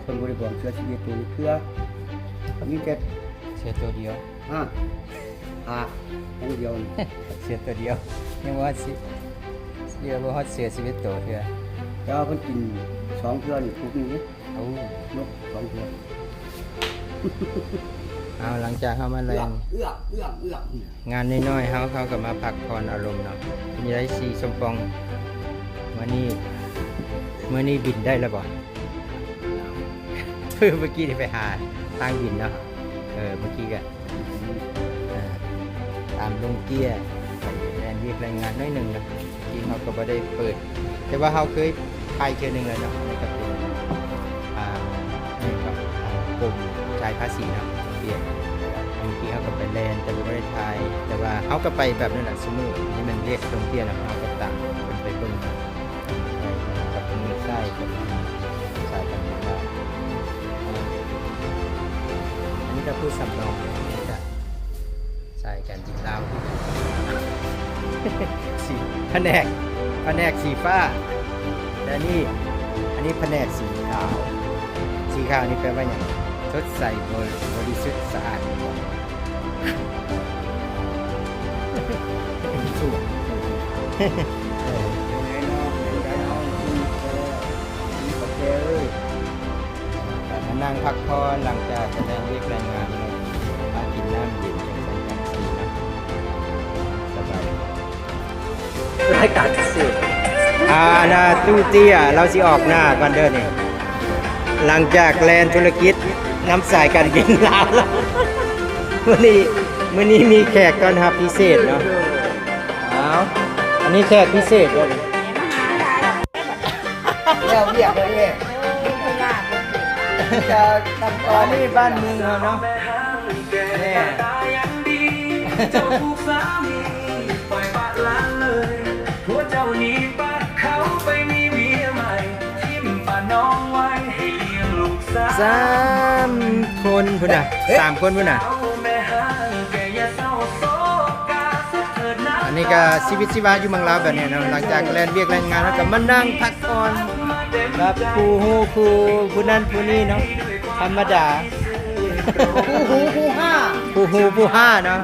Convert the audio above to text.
คนบริบาลเสื้อชีวิตตัวนี้เพื่อมีแต่ เสือตัวเดียว อ่ะอย่างเดียวนี่ เสือตัวเดียวยังว่าสิเสือบ่ฮอดเสือชีวิตตัวเถื่อ แต่ว่าเพิ่นกิน2เทื่อนี่ทุกนี้ โอ้ นก2เทื่อ เอาหลังจากเฮามาแรง เอื้อง งานน้อยๆเขาก็มาพักผ่อนอารมณ์เนาะมีได้สีสมปองมื้อนี้บินได้แล้วบ่ เมื่อกี้ที่ไปหาทางบินเนาะเมื่อกี้ก็ตามลงเตี้ยไปแรงเรียกแรงงานน้อยหนึ่งนะที่เขาก็บ่ได้เปิด แต่ว่าเขาเคยไปเทื่อหนึงแล้วเนาะนี่ก็เป็นนี่ก็กรมจ่ายภาษีเนาะเตี้ยเมื่อกี้เขาก็ไปแลนแต่ว่าไม่ได้ถ่ายแต่ว่าเขาก็ไปแบบนั้นแหละสมุนี่มันเรียกลงเตี้ยนะเขาก็ตามเป็นไปเบิ่งกับมือใต้กับสายกันได้อันนี้ก็พูดสำรองจะใส่กันจิงลาวสีแผนกสีฟ้าและนี่อันนี้แผนกสีขาวนี่แปลว่าอย่างสดใสบริสุทธิ์สะอาดสู้ มานั่งพักผ่อนหลังจากแสดงเรียกแรงงานเลยมากินน้ำเย็นจังสันจังสีนะสบายรายการพิเศษนะตู้เตี้ยเราสิออกหน้ากันเด้อนี่หลังจากแลนธุรกิจน้ำสายการบินลาวแล้วมื้อนี้มีแขกต้อนรับพิเศษเนาะอันนี้แขกพิเศษเลย แล้วเรียกเลยเนี่ยจะทำ ตอนนี้บ้านเมืองเราเนาะแน่3 คนพุ่นน่ะ3 คนพุ่นน่ะอันนี้ก็ชีวิตชีวาอยู่เมืองลาวแบบนี้เนาะหลังจากแล่นเวียกแล่นงานแล้วก็มานั่งพักผ่อนแบบผู้นั้นผู้นี้เนาะธรรมดาผู้ห้าเนาะ